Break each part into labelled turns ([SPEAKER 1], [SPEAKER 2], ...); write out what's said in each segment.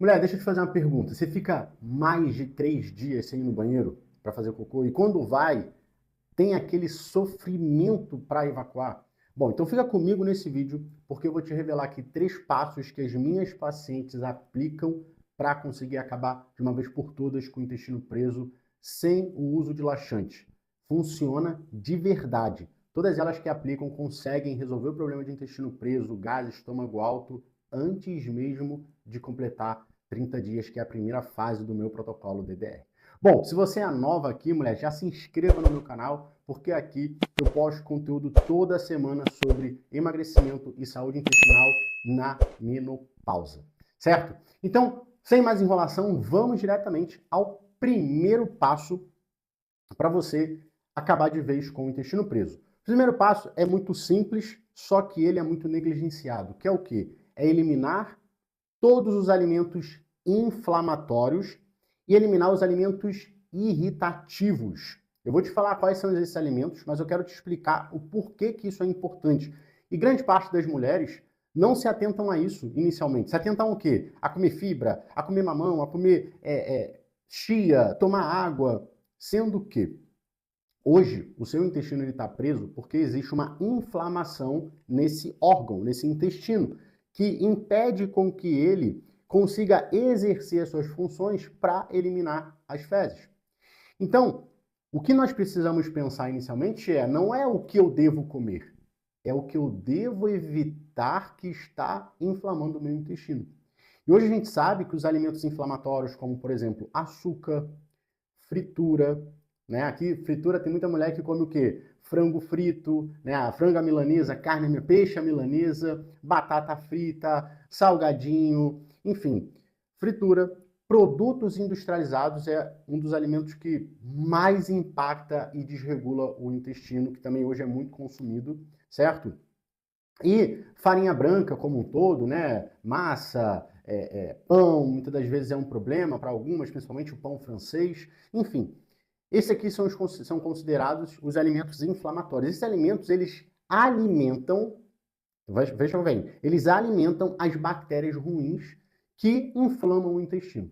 [SPEAKER 1] Mulher, deixa eu te fazer uma pergunta. Você fica mais de 3 dias sem ir no banheiro para fazer cocô e quando vai, tem aquele sofrimento para evacuar? Bom, então fica comigo nesse vídeo porque eu vou te revelar aqui 3 passos que as minhas pacientes aplicam para conseguir acabar de uma vez por todas com o intestino preso sem o uso de laxante. Funciona de verdade. Todas elas que aplicam conseguem resolver o problema de intestino preso, gás, estômago alto, antes mesmo de completar 30 dias, que é a primeira fase do meu protocolo DDR. Bom, se você é nova aqui, mulher, já se inscreva no meu canal, porque aqui eu posto conteúdo toda semana sobre emagrecimento e saúde intestinal na menopausa, certo? Então, sem mais enrolação, vamos diretamente ao primeiro passo para você acabar de vez com o intestino preso. O primeiro passo é muito simples, só que ele é muito negligenciado, que é o quê? É eliminar todos os alimentos inflamatórios e eliminar os alimentos irritativos. Eu vou te falar quais são esses alimentos, mas eu quero te explicar o porquê que isso é importante. E grande parte das mulheres não se atentam a isso inicialmente. Se atentam ao quê? A comer fibra, a comer mamão, a comer chia, tomar água. Sendo que hoje o seu intestino está preso porque existe uma inflamação nesse órgão, nesse intestino, que impede com que ele consiga exercer as suas funções para eliminar as fezes. Então, o que nós precisamos pensar inicialmente não é o que eu devo comer, é o que eu devo evitar que está inflamando o meu intestino. E hoje a gente sabe que os alimentos inflamatórios, como por exemplo açúcar, fritura, né? Aqui, fritura, tem muita mulher que come o quê? Frango frito, né? A frango à milanesa, carne, peixe à milanesa, batata frita, salgadinho, enfim. Fritura, produtos industrializados é um dos alimentos que mais impacta e desregula o intestino, que também hoje é muito consumido, certo? E farinha branca como um todo, né? Massa, pão, muitas das vezes é um problema para algumas, principalmente o pão francês. Enfim, esses aqui são considerados os alimentos inflamatórios. Esses alimentos, eles alimentam, vejam bem, eles alimentam as bactérias ruins que inflamam o intestino.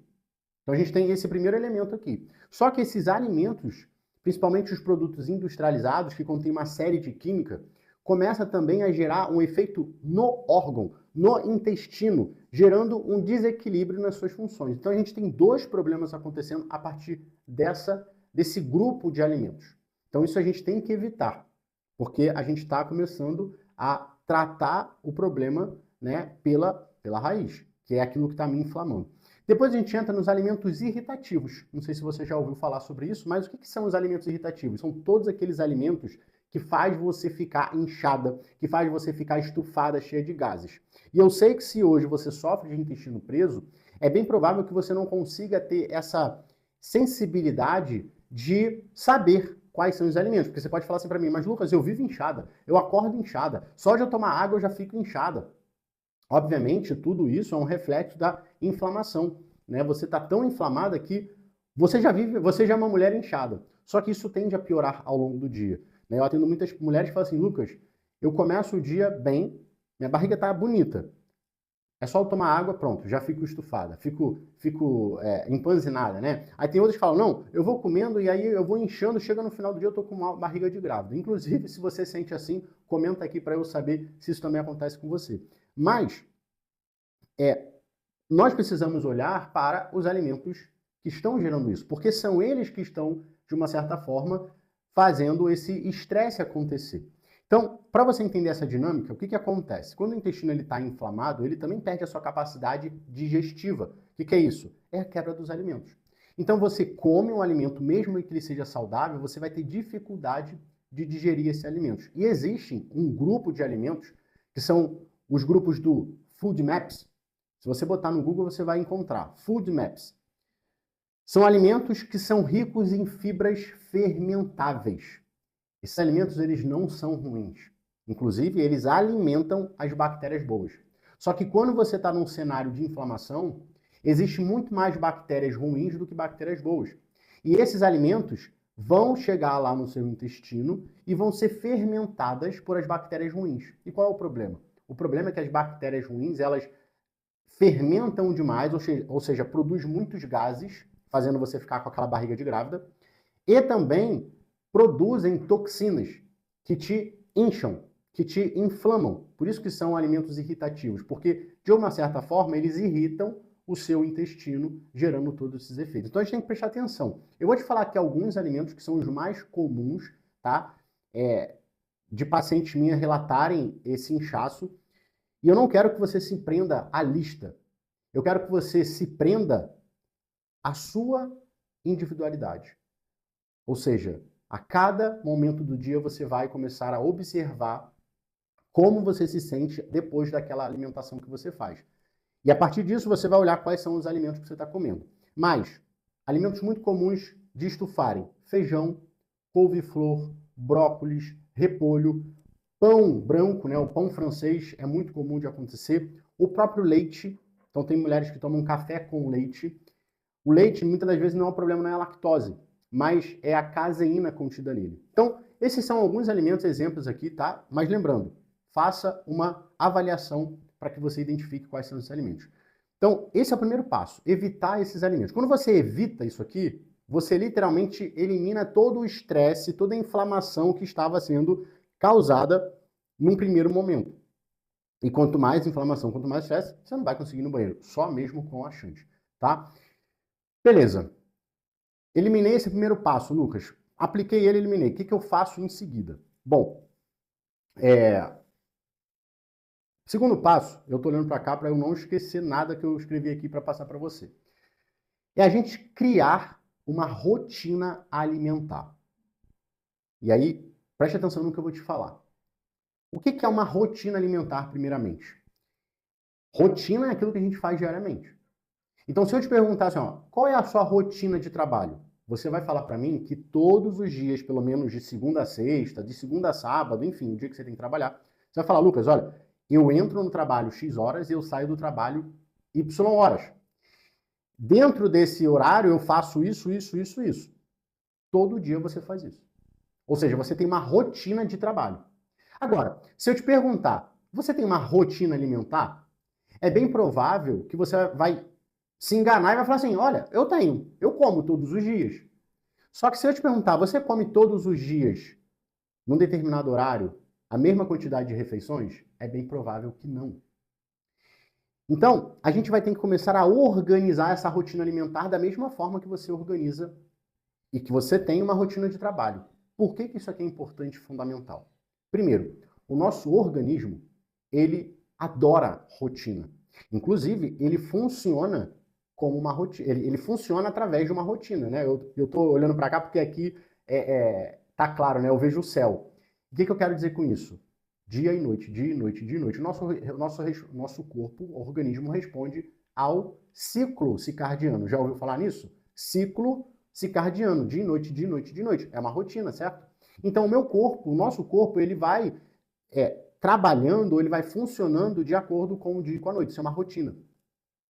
[SPEAKER 1] Então a gente tem esse primeiro elemento aqui. Só que esses alimentos, principalmente os produtos industrializados, que contêm uma série de química, começa também a gerar um efeito no órgão, no intestino, gerando um desequilíbrio nas suas funções. Então a gente tem dois problemas acontecendo a partir desse grupo de alimentos. Então isso a gente tem que evitar, porque a gente está começando a tratar o problema, né, pela raiz, que é aquilo que está me inflamando. Depois a gente entra nos alimentos irritativos. Não sei se você já ouviu falar sobre isso, mas o que são os alimentos irritativos? São todos aqueles alimentos que faz você ficar inchada, que faz você ficar estufada, cheia de gases. E eu sei que se hoje você sofre de intestino preso, é bem provável que você não consiga ter essa sensibilidade de saber quais são os alimentos. Porque você pode falar assim para mim, mas Lucas, eu vivo inchada, eu acordo inchada, só de eu tomar água eu já fico inchada. Obviamente, tudo isso é um reflexo da inflamação, né? Você está tão inflamada que você já é uma mulher inchada. Só que isso tende a piorar ao longo do dia, né? Eu atendo muitas mulheres que falam assim, Lucas, eu começo o dia bem, minha barriga está bonita. É só eu tomar água, pronto, já fico estufada, fico empanzinada, né? Aí tem outros que falam, não, eu vou comendo e aí eu vou inchando, chega no final do dia eu tô com uma barriga de grávida. Inclusive, se você sente assim, comenta aqui para eu saber se isso também acontece com você. Mas, nós precisamos olhar para os alimentos que estão gerando isso, porque são eles que estão, de uma certa forma, fazendo esse estresse acontecer. Então, para você entender essa dinâmica, o que acontece? Quando o intestino está inflamado, ele também perde a sua capacidade digestiva. O que é isso? É a quebra dos alimentos. Então, você come um alimento, mesmo que ele seja saudável, você vai ter dificuldade de digerir esses alimentos. E existe um grupo de alimentos, que são os grupos do Food Maps. Se você botar no Google, você vai encontrar Food Maps. São alimentos que são ricos em fibras fermentáveis. Esses alimentos, eles não são ruins. Inclusive, eles alimentam as bactérias boas. Só que quando você está num cenário de inflamação, existe muito mais bactérias ruins do que bactérias boas. E esses alimentos vão chegar lá no seu intestino e vão ser fermentadas por as bactérias ruins. E qual é o problema? O problema é que as bactérias ruins, elas fermentam demais, ou seja, produz muitos gases, fazendo você ficar com aquela barriga de grávida, e também produzem toxinas que te incham, que te inflamam. Por isso que são alimentos irritativos, porque, de uma certa forma, eles irritam o seu intestino, gerando todos esses efeitos. Então, a gente tem que prestar atenção. Eu vou te falar aqui alguns alimentos que são os mais comuns, tá? De pacientes minhas relatarem esse inchaço. E eu não quero que você se prenda à lista. Eu quero que você se prenda à sua individualidade. Ou seja, a cada momento do dia você vai começar a observar como você se sente depois daquela alimentação que você faz. E a partir disso você vai olhar quais são os alimentos que você está comendo. Mas, alimentos muito comuns de estufarem: feijão, couve-flor, brócolis, repolho, pão branco, né? O pão francês é muito comum de acontecer. O próprio leite. Então tem mulheres que tomam café com leite. O leite, muitas das vezes, não é um problema, não é a lactose, mas é a caseína contida nele. Então, esses são alguns alimentos, exemplos aqui, tá? Mas lembrando, faça uma avaliação para que você identifique quais são esses alimentos. Então, esse é o primeiro passo, evitar esses alimentos. Quando você evita isso aqui, você literalmente elimina todo o estresse, toda a inflamação que estava sendo causada num primeiro momento. E quanto mais inflamação, quanto mais estresse, você não vai conseguir ir no banheiro, só mesmo com laxante, tá? Beleza. Eliminei esse primeiro passo, Lucas. Apliquei ele, eliminei. O que eu faço em seguida? Bom, segundo passo, eu estou olhando para cá para eu não esquecer nada que eu escrevi aqui para passar para você. É a gente criar uma rotina alimentar. E aí, preste atenção no que eu vou te falar. O que é uma rotina alimentar, primeiramente? Rotina é aquilo que a gente faz diariamente. Então, se eu te perguntar assim, ó, qual é a sua rotina de trabalho? Você vai falar para mim que todos os dias, pelo menos de segunda a sexta, de segunda a sábado, enfim, o dia que você tem que trabalhar, você vai falar: Lucas, olha, eu entro no trabalho X horas e eu saio do trabalho Y horas. Dentro desse horário eu faço isso, isso, isso, isso. Todo dia você faz isso. Ou seja, você tem uma rotina de trabalho. Agora, se eu te perguntar, você tem uma rotina alimentar? É bem provável que você vai se enganar e vai falar assim: olha, eu como todos os dias. Só que se eu te perguntar, você come todos os dias, num determinado horário, a mesma quantidade de refeições? É bem provável que não. Então, a gente vai ter que começar a organizar essa rotina alimentar da mesma forma que você organiza e que você tem uma rotina de trabalho. Por que isso aqui é importante e fundamental? Primeiro, o nosso organismo, ele adora rotina. Inclusive, ele funciona como uma rotina. Ele funciona através de uma rotina, né? Eu estou olhando para cá porque aqui tá claro, né? Eu vejo o céu. O que eu quero dizer com isso? Dia e noite, dia e noite, dia e noite. Nosso corpo, o organismo, responde ao ciclo circadiano. Já ouviu falar nisso? Ciclo circadiano, dia e noite, dia e noite, dia e noite. É uma rotina, certo? Então, o meu corpo, o nosso corpo, ele vai trabalhando, ele vai funcionando de acordo com o dia e com a noite. Isso é uma rotina.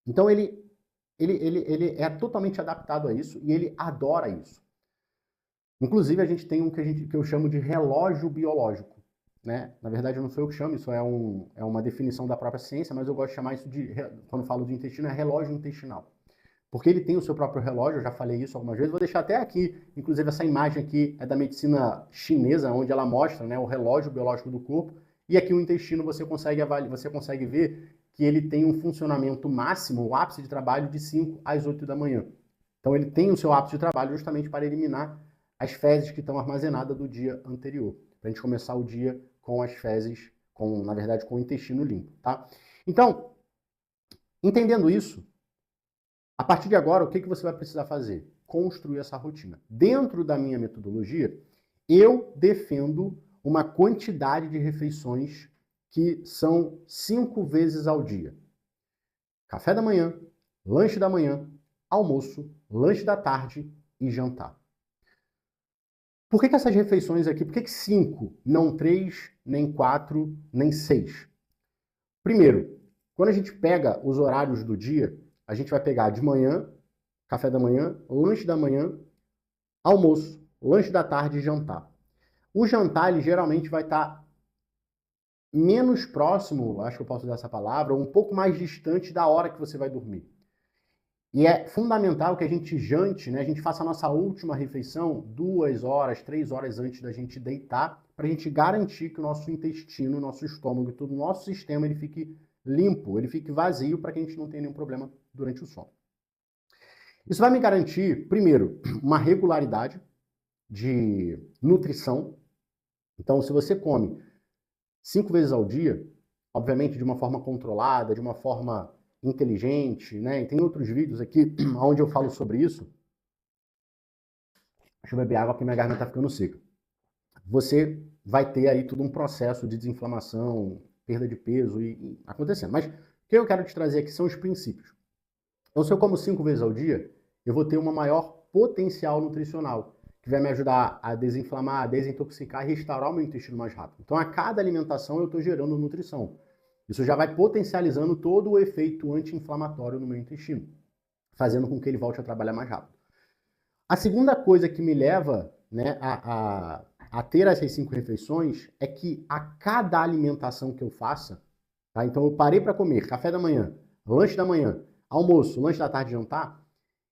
[SPEAKER 1] Então, ele é totalmente adaptado a isso e ele adora isso. Inclusive, a gente tem um que eu chamo de relógio biológico, né? Na verdade, não sou eu que chamo, isso é uma definição da própria ciência, mas eu gosto de chamar isso de, quando falo de intestino, é relógio intestinal. Porque ele tem o seu próprio relógio, eu já falei isso algumas vezes, vou deixar até aqui, inclusive essa imagem aqui é da medicina chinesa, onde ela mostra, né, o relógio biológico do corpo, e aqui o intestino você consegue ver que ele tem um funcionamento máximo, o ápice de trabalho, de 5 às 8 da manhã. Então ele tem o seu ápice de trabalho justamente para eliminar as fezes que estão armazenadas do dia anterior, para a gente começar o dia com as fezes, na verdade, com o intestino limpo, tá? Então, entendendo isso, a partir de agora, o que você vai precisar fazer? Construir essa rotina. Dentro da minha metodologia, eu defendo uma quantidade de refeições que são 5 vezes ao dia. Café da manhã, lanche da manhã, almoço, lanche da tarde e jantar. Por que essas refeições aqui? Por que 5, não 3, nem 4, nem 6? Primeiro, quando a gente pega os horários do dia, a gente vai pegar de manhã, café da manhã, lanche da manhã, almoço, lanche da tarde e jantar. O jantar, ele geralmente vai estar menos próximo, acho que eu posso usar essa palavra, um pouco mais distante da hora que você vai dormir. E é fundamental que a gente jante, né? A gente faça a nossa última refeição 2 horas, 3 horas antes da gente deitar, para a gente garantir que o nosso intestino, o nosso estômago, todo o nosso sistema, ele fique limpo, ele fique vazio, para que a gente não tenha nenhum problema durante o sono. Isso vai me garantir, primeiro, uma regularidade de nutrição. Então, se você come 5 vezes ao dia, obviamente de uma forma controlada, de uma forma inteligente, né? E tem outros vídeos aqui onde eu falo sobre isso. Deixa eu beber água porque minha garganta está ficando seca. Você vai ter aí todo um processo de desinflamação, perda de peso e acontecendo. Mas o que eu quero te trazer aqui são os princípios. Então, se eu como 5 vezes ao dia, eu vou ter uma maior potencial nutricional, que vai me ajudar a desinflamar, a desintoxicar e restaurar o meu intestino mais rápido. Então, a cada alimentação eu estou gerando nutrição. Isso já vai potencializando todo o efeito anti-inflamatório no meu intestino, fazendo com que ele volte a trabalhar mais rápido. A segunda coisa que me leva, né, a ter essas 5 refeições é que a cada alimentação que eu faça, tá? Então eu parei para comer café da manhã, lanche da manhã, almoço, lanche da tarde e jantar,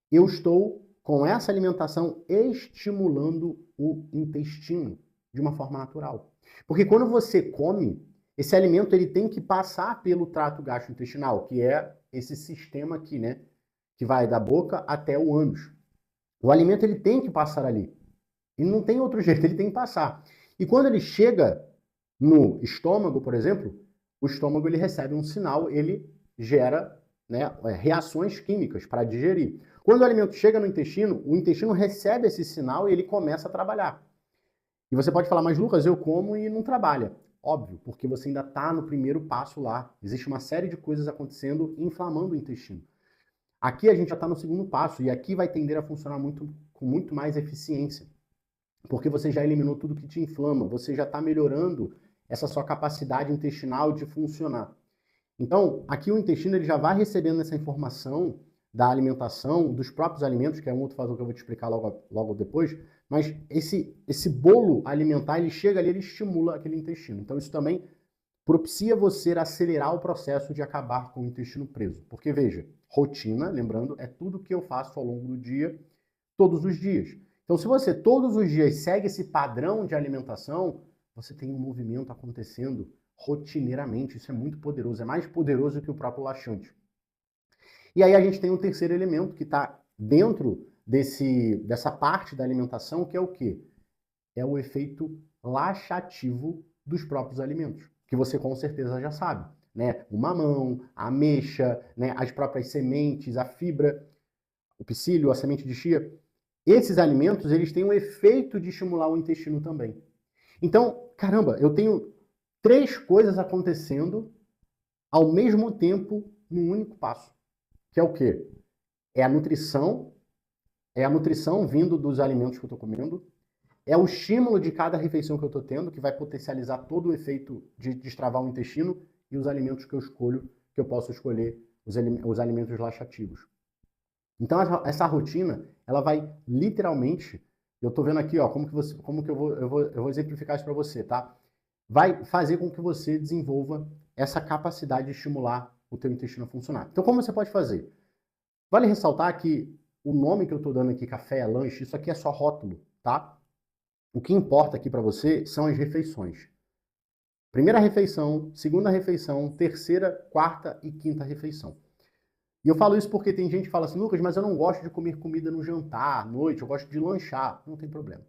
[SPEAKER 1] eu estou com essa alimentação estimulando o intestino de uma forma natural. Porque quando você come, esse alimento ele tem que passar pelo trato gastrointestinal, que é esse sistema aqui, né, que vai da boca até o ânus. O alimento ele tem que passar ali. E não tem outro jeito, ele tem que passar. E quando ele chega no estômago, por exemplo, o estômago ele recebe um sinal, ele gera, né, reações químicas para digerir. Quando o alimento chega no intestino, o intestino recebe esse sinal e ele começa a trabalhar. E você pode falar, mas Lucas, eu como e não trabalha. Óbvio, porque você ainda está no primeiro passo lá. Existe uma série de coisas acontecendo, inflamando o intestino. Aqui a gente já está no segundo passo e aqui vai tender a funcionar com muito mais eficiência. Porque você já eliminou tudo que te inflama, você já está melhorando essa sua capacidade intestinal de funcionar. Então, aqui o intestino ele já vai recebendo essa informação da alimentação, dos próprios alimentos, que é um outro fator que eu vou te explicar logo depois, mas esse bolo alimentar, ele chega ali, ele estimula aquele intestino. Então, isso também propicia você acelerar o processo de acabar com o intestino preso. Porque, veja, rotina, lembrando, é tudo que eu faço ao longo do dia, todos os dias. Então, se você todos os dias segue esse padrão de alimentação, você tem um movimento acontecendo rotineiramente. Isso é muito poderoso, é mais poderoso que o próprio laxante. E aí a gente tem um terceiro elemento que está dentro dessa parte da alimentação, que é o quê? É o efeito laxativo dos próprios alimentos, que você com certeza já sabe, né? O mamão, a ameixa, né? As próprias sementes, a fibra, o psyllium, a semente de chia. Esses alimentos, eles têm um efeito de estimular o intestino também. Então, caramba, eu tenho 3 coisas acontecendo ao mesmo tempo num único passo. Que é o quê? É a nutrição vindo dos alimentos que eu estou comendo, é o estímulo de cada refeição que eu estou tendo, que vai potencializar todo o efeito de destravar o intestino, e os alimentos que eu escolho, que eu posso escolher os alimentos laxativos. Então, essa rotina, ela vai literalmente, eu estou vendo aqui, ó, como que eu vou exemplificar isso para você, tá? Vai fazer com que você desenvolva essa capacidade de estimular o teu intestino a funcionar. Então, como você pode fazer? Vale ressaltar que o nome que eu estou dando aqui, café, lanche, isso aqui é só rótulo, tá? O que importa aqui para você são as refeições. Primeira refeição, segunda refeição, terceira, quarta e quinta refeição. E eu falo isso porque tem gente que fala assim, Lucas, mas eu não gosto de comer comida no jantar, à noite, eu gosto de lanchar. Não tem problema.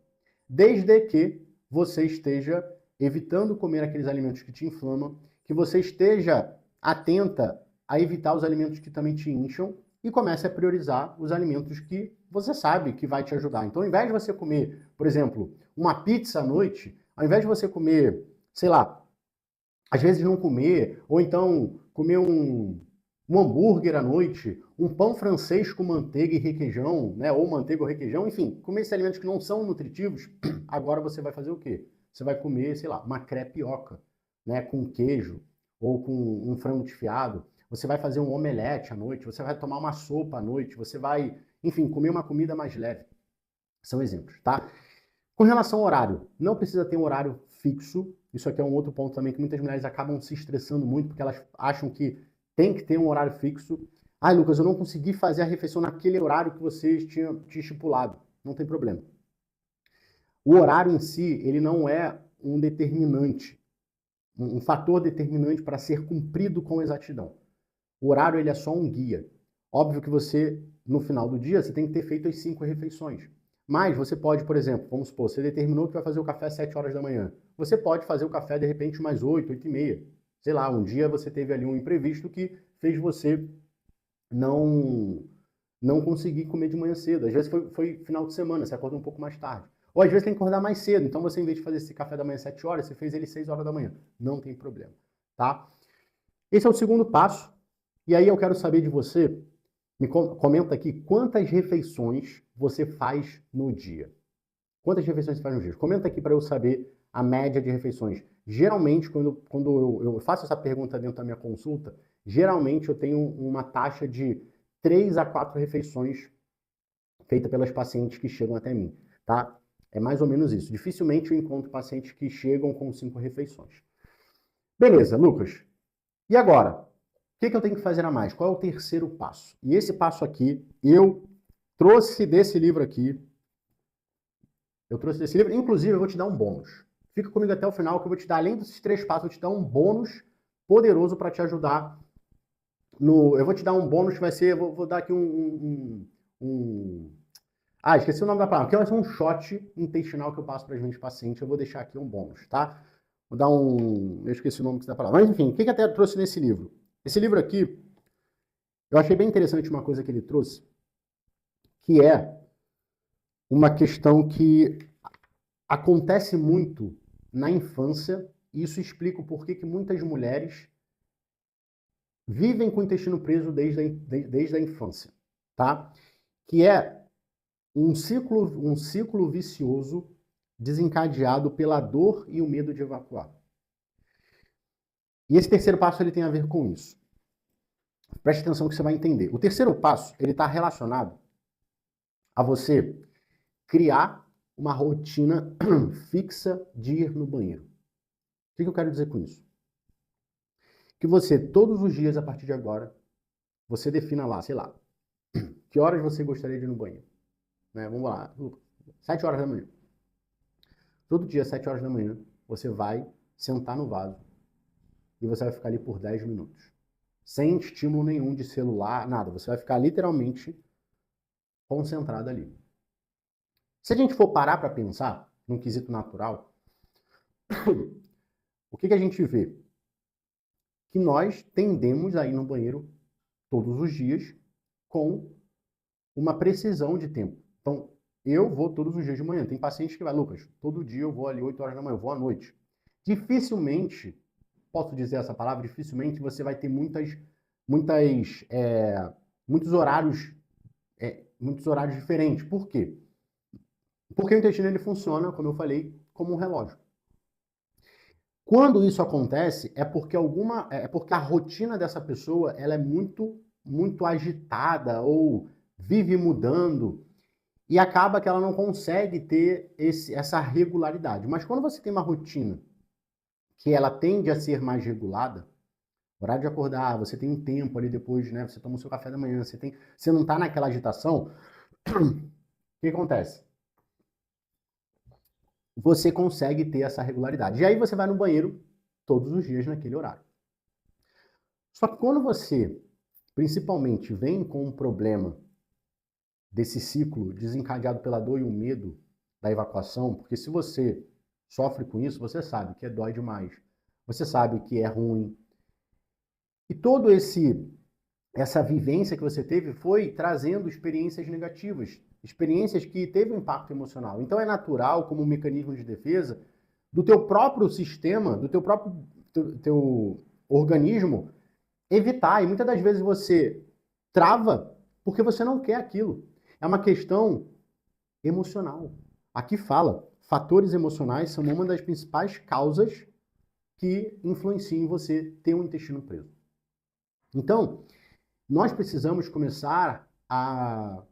[SPEAKER 1] Desde que você esteja evitando comer aqueles alimentos que te inflamam, que você esteja atenta a evitar os alimentos que também te incham e comece a priorizar os alimentos que você sabe que vai te ajudar. Então, ao invés de você comer, por exemplo, uma pizza à noite, ao invés de você comer, sei lá, às vezes não comer, ou então comer um hambúrguer à noite, um pão francês com manteiga e requeijão, né? Ou manteiga ou requeijão, enfim, comer esses alimentos que não são nutritivos, agora você vai fazer o quê? Você vai comer, sei lá, uma crepioca, né? Com queijo, ou com um frango desfiado. Você vai fazer um omelete à noite, você vai tomar uma sopa à noite, você vai, enfim, comer uma comida mais leve. São exemplos, tá? Com relação ao horário, não precisa ter um horário fixo. Isso aqui é um outro ponto também que muitas mulheres acabam se estressando muito porque elas acham que tem que ter um horário fixo. Ah, Lucas, eu não consegui fazer a refeição naquele horário que vocês tinham estipulado. Não tem problema. O horário em si, ele não é um determinante, um fator determinante para ser cumprido com exatidão. O horário ele é só um guia. Óbvio que você, no final do dia, você tem que ter feito as 5 refeições. Mas você pode, por exemplo, vamos supor, você determinou que vai fazer o café às 7 horas da manhã. Você pode fazer o café, de repente, mais 8, 8 e meia. Sei lá, um dia você teve ali um imprevisto que fez você não conseguir comer de manhã cedo. Às vezes foi final de semana, você acordou um pouco mais tarde. Ou às vezes tem que acordar mais cedo. Então você, em vez de fazer esse café da manhã às 7 horas, você fez ele às 6 horas da manhã. Não tem problema, tá? Esse é o segundo passo. E aí eu quero saber de você, me comenta aqui, quantas refeições você faz no dia? Quantas refeições você faz no dia? Comenta aqui para eu saber a média de refeições. Geralmente, quando eu faço essa pergunta dentro da minha consulta, geralmente eu tenho uma taxa de 3 a 4 refeições feita pelas pacientes que chegam até mim, tá? É mais ou menos isso. Dificilmente eu encontro pacientes que chegam com 5 refeições. Beleza, Lucas. E agora? O que eu tenho que fazer a mais? Qual é o terceiro passo? E esse passo aqui, eu trouxe desse livro aqui. Inclusive eu vou te dar um bônus. Fica comigo até o final que eu vou te dar, além desses 3 passos, eu vou te dar um bônus poderoso para te ajudar. Eu vou te dar um bônus que vai ser, vou dar aqui esqueci o nome da palavra, que vai ser um shot intestinal que eu passo para as minhas pacientes. Eu vou deixar aqui um bônus, tá? Vou dar eu esqueci o nome da palavra. Mas enfim, o que até eu trouxe nesse livro? Esse livro aqui, eu achei bem interessante uma coisa que ele trouxe, que é uma questão que acontece muito na infância, e isso explica o porquê que muitas mulheres vivem com o intestino preso desde a infância, tá? Que é um ciclo vicioso desencadeado pela dor e o medo de evacuar. E esse terceiro passo ele tem a ver com isso. Preste atenção que você vai entender. O terceiro passo ele está relacionado a você criar uma rotina fixa de ir no banheiro. O que eu quero dizer com isso? Que você, todos os dias, a partir de agora, você defina lá, sei lá, que horas você gostaria de ir no banheiro. Né? Vamos lá, 7 horas da manhã. Todo dia, 7 horas da manhã, você vai sentar no vaso e você vai ficar ali por 10 minutos. Sem estímulo nenhum de celular, nada. Você vai ficar literalmente concentrado ali. Se a gente for parar para pensar, num quesito natural, o que a gente vê? Que nós tendemos a ir no banheiro todos os dias com uma precisão de tempo. Então, eu vou todos os dias de manhã. Tem pacientes que vai, Lucas, todo dia eu vou ali 8 horas da manhã, eu vou à noite. Dificilmente, posso dizer essa palavra, dificilmente você vai ter muitos horários diferentes. Por quê? Porque o intestino ele funciona, como eu falei, como um relógio. Quando isso acontece, é porque a rotina dessa pessoa ela é muito agitada ou vive mudando e acaba que ela não consegue ter essa regularidade. Mas quando você tem uma rotina que ela tende a ser mais regulada, horário de acordar, você tem um tempo ali depois, né? Você toma o seu café da manhã, você não está naquela agitação, o que acontece? Você consegue ter essa regularidade. E aí você vai no banheiro todos os dias naquele horário. Só que quando você, principalmente, vem com um problema desse ciclo desencadeado pela dor e o medo da evacuação, porque se você sofre com isso, você sabe que dói demais, você sabe que é ruim. E toda essa vivência que você teve foi trazendo experiências negativas, experiências que teve um impacto emocional. Então é natural, como um mecanismo de defesa, do teu próprio sistema, do teu próprio teu organismo, evitar. E muitas das vezes você trava porque você não quer aquilo. É uma questão emocional. Aqui fala, fatores emocionais são uma das principais causas que influenciam em você ter um intestino preso. Então, nós precisamos começar a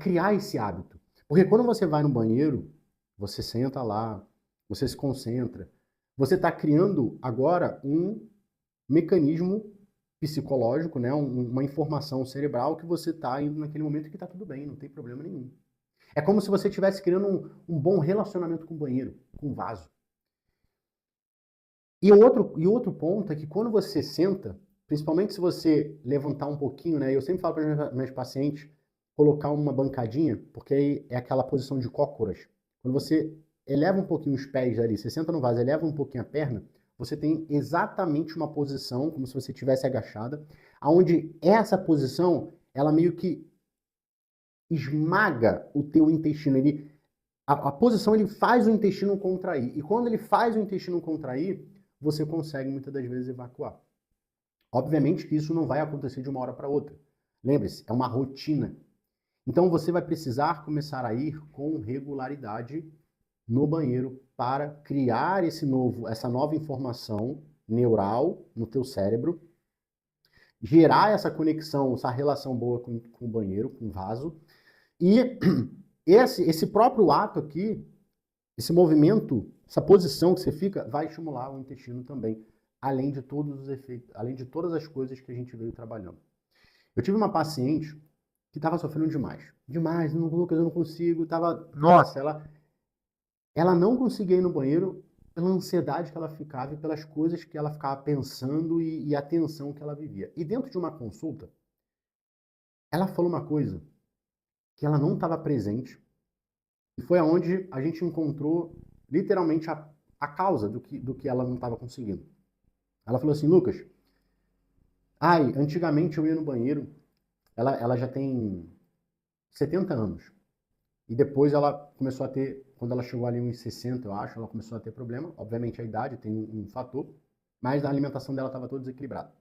[SPEAKER 1] criar esse hábito. Porque quando você vai no banheiro, você senta lá, você se concentra, você está criando agora um mecanismo psicológico, né? Uma informação cerebral que você está indo naquele momento que está tudo bem, não tem problema nenhum. É como se você estivesse criando um bom relacionamento com o banheiro, com o vaso. E outro ponto é que quando você senta, principalmente se você levantar um pouquinho, né? Eu sempre falo para os meus pacientes colocar uma bancadinha, porque aí é aquela posição de cócoras. Quando você eleva um pouquinho os pés ali, você senta no vaso, eleva um pouquinho a perna, você tem exatamente uma posição, como se você estivesse agachada, aonde essa posição, ela meio que esmaga o teu intestino. A posição, ele faz o intestino contrair. E quando ele faz o intestino contrair, você consegue muitas das vezes evacuar. Obviamente que isso não vai acontecer de uma hora para outra. Lembre-se, é uma rotina. Então você vai precisar começar a ir com regularidade no banheiro para criar essa nova informação neural no teu cérebro, gerar essa conexão, essa relação boa com o banheiro, com o vaso. E esse próprio ato aqui, esse movimento, essa posição que você fica, vai estimular o intestino também, além de todos os efeitos, além de todas as coisas que a gente veio trabalhando. Eu tive uma paciente que estava sofrendo demais. Demais, Lucas, eu não consigo. Nossa, ela não conseguia ir no banheiro pela ansiedade que ela ficava e pelas coisas que ela ficava pensando e a tensão que ela vivia. E dentro de uma consulta, ela falou uma coisa que ela não estava presente e foi aonde a gente encontrou literalmente a causa do que ela não estava conseguindo. Ela falou assim, Lucas, antigamente eu ia no banheiro, ela já tem 70 anos. E depois ela começou a ter, quando ela chegou ali uns 60, eu acho, ela começou a ter problema. Obviamente a idade tem um fator, mas a alimentação dela estava toda desequilibrada.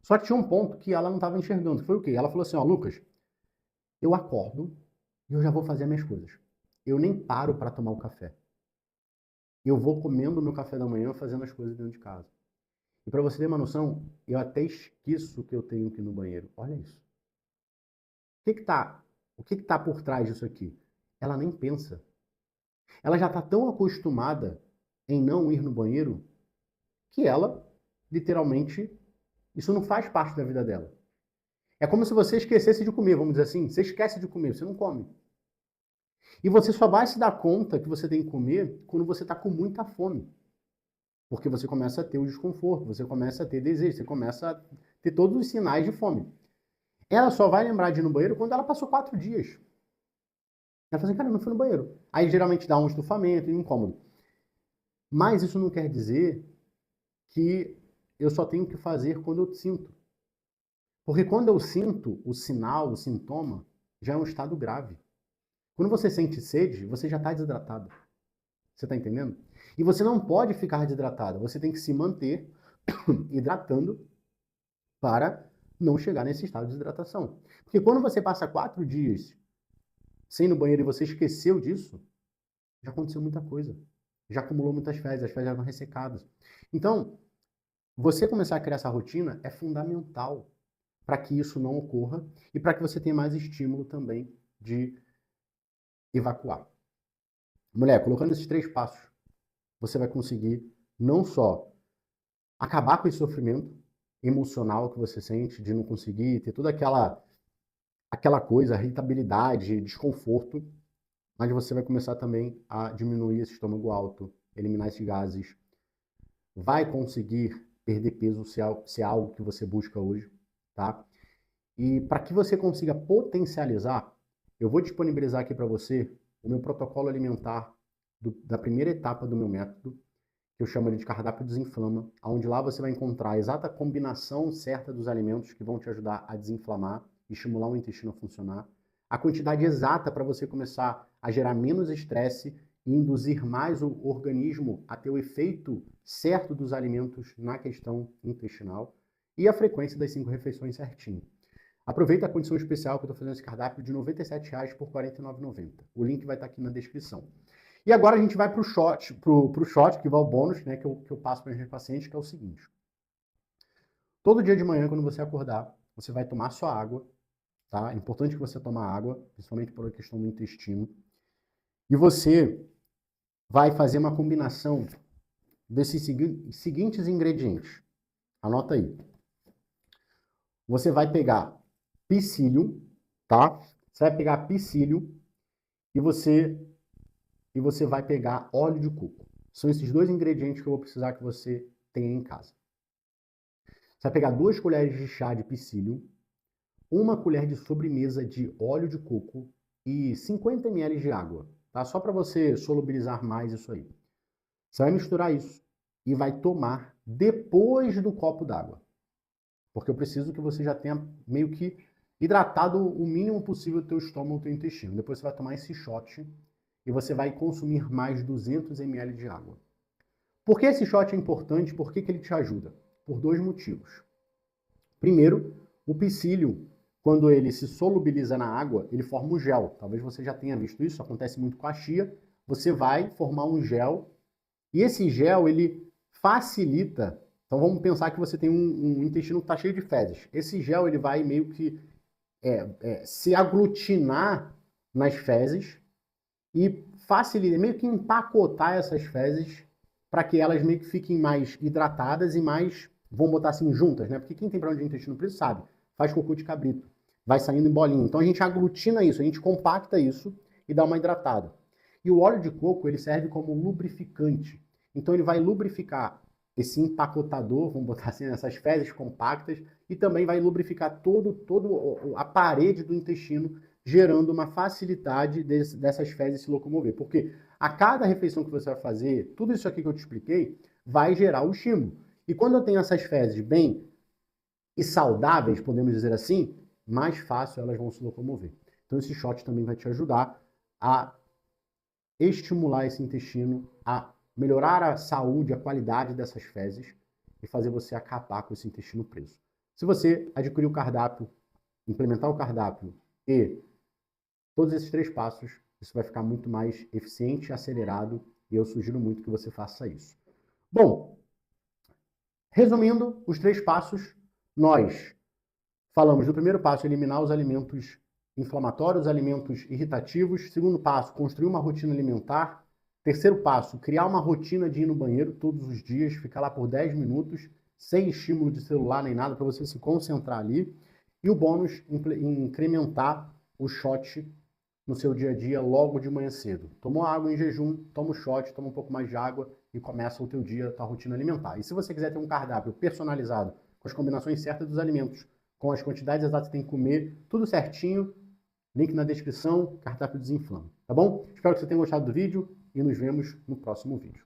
[SPEAKER 1] Só que tinha um ponto que ela não estava enxergando, que foi o quê? Ela falou assim, Lucas, eu acordo e eu já vou fazer as minhas coisas. Eu nem paro para tomar o café. Eu vou comendo o meu café da manhã, fazendo as coisas dentro de casa. E para você ter uma noção, eu até esqueço que eu tenho que ir no banheiro. Olha isso. O que está por trás disso aqui? Ela nem pensa. Ela já está tão acostumada em não ir no banheiro que ela, literalmente, isso não faz parte da vida dela. É como se você esquecesse de comer, vamos dizer assim. Você esquece de comer, você não come. E você só vai se dar conta que você tem que comer quando você está com muita fome. Porque você começa a ter o desconforto, você começa a ter desejo, você começa a ter todos os sinais de fome. Ela só vai lembrar de ir no banheiro quando ela passou 4 dias. Ela fala assim, cara, eu não fui no banheiro. Aí geralmente dá um estufamento e um incômodo. Mas isso não quer dizer que eu só tenho que fazer quando eu sinto. Porque quando eu sinto o sinal, o sintoma, já é um estado grave. Quando você sente sede, você já está desidratado. Você está entendendo? E você não pode ficar desidratado. Você tem que se manter hidratando para não chegar nesse estado de desidratação. Porque quando você passa 4 dias sem ir no banheiro e você esqueceu disso, já aconteceu muita coisa. Já acumulou muitas fezes, as fezes já estão ressecadas. Então, você começar a criar essa rotina é fundamental para que isso não ocorra e para que você tenha mais estímulo também de evacuar. Mulher, colocando esses 3 passos, você vai conseguir não só acabar com esse sofrimento emocional que você sente de não conseguir, ter toda aquela coisa, irritabilidade, desconforto, mas você vai começar também a diminuir esse estômago alto, eliminar esses gases, vai conseguir perder peso se é algo que você busca hoje, tá? E para que você consiga potencializar, eu vou disponibilizar aqui para você o meu protocolo alimentar da primeira etapa do meu método, que eu chamo de cardápio desinflama, onde lá você vai encontrar a exata combinação certa dos alimentos que vão te ajudar a desinflamar e estimular o intestino a funcionar, a quantidade exata para você começar a gerar menos estresse e induzir mais o organismo a ter o efeito certo dos alimentos na questão intestinal e a frequência das 5 refeições certinho. Aproveita a condição especial que eu estou fazendo esse cardápio de R$ 97,00 por R$ 49,90. O link vai estar aqui na descrição. E agora a gente vai para o shot, que vai o bônus, né, que eu passo para os meus pacientes, que é o seguinte. Todo dia de manhã, quando você acordar, você vai tomar sua água, tá? É importante que você tome água, principalmente por a questão do intestino. E você vai fazer uma combinação desses seguintes ingredientes. Anota aí. Você vai pegar psyllium, tá? Você vai pegar psyllium e você vai pegar óleo de coco. São esses dois ingredientes que eu vou precisar que você tenha em casa. Você vai pegar 2 colheres de chá de psyllium, 1 colher de sobremesa de óleo de coco e 50 ml de água, tá? Só para você solubilizar mais isso aí. Você vai misturar isso e vai tomar depois do copo d'água. Porque eu preciso que você já tenha meio que hidratado o mínimo possível o teu estômago, o teu intestino. Depois você vai tomar esse shot e você vai consumir mais 200 ml de água. Por que esse shot é importante? Por que ele te ajuda? Por 2 motivos. Primeiro, o psyllium, quando ele se solubiliza na água, ele forma um gel. Talvez você já tenha visto isso, acontece muito com a chia. Você vai formar um gel e esse gel, ele facilita. Então vamos pensar que você tem um intestino que está cheio de fezes. Esse gel, ele vai meio que se aglutinar nas fezes e facilita, meio que empacotar essas fezes para que elas meio que fiquem mais hidratadas e mais, vamos botar assim, juntas, né? Porque quem tem problema de intestino preso sabe, faz cocô de cabrito, vai saindo em bolinha. Então a gente aglutina isso, a gente compacta isso e dá uma hidratada. E o óleo de coco, ele serve como lubrificante. Então ele vai lubrificar esse empacotador, vamos botar assim, essas fezes compactas, e também vai lubrificar toda a parede do intestino, gerando uma facilidade dessas fezes se locomover. Porque a cada refeição que você vai fazer, tudo isso aqui que eu te expliquei, vai gerar o estímulo. E quando eu tenho essas fezes bem e saudáveis, podemos dizer assim, mais fácil elas vão se locomover. Então esse shot também vai te ajudar a estimular esse intestino, a melhorar a saúde, a qualidade dessas fezes e fazer você acabar com esse intestino preso. Se você adquirir o cardápio, implementar o cardápio e todos esses 3 passos, isso vai ficar muito mais eficiente e acelerado e eu sugiro muito que você faça isso. Bom, resumindo os 3 passos, nós falamos do primeiro passo, eliminar os alimentos inflamatórios, alimentos irritativos. Segundo passo, construir uma rotina alimentar. Terceiro passo, criar uma rotina de ir no banheiro todos os dias, ficar lá por 10 minutos, sem estímulo de celular nem nada, para você se concentrar ali. E o bônus, incrementar o shot no seu dia a dia logo de manhã cedo. Tomou água em jejum, toma o shot, toma um pouco mais de água e começa o teu dia, a tua rotina alimentar. E se você quiser ter um cardápio personalizado, com as combinações certas dos alimentos, com as quantidades exatas que tem que comer, tudo certinho, link na descrição, cardápio Desinflama, tá bom? Espero que você tenha gostado do vídeo e nos vemos no próximo vídeo.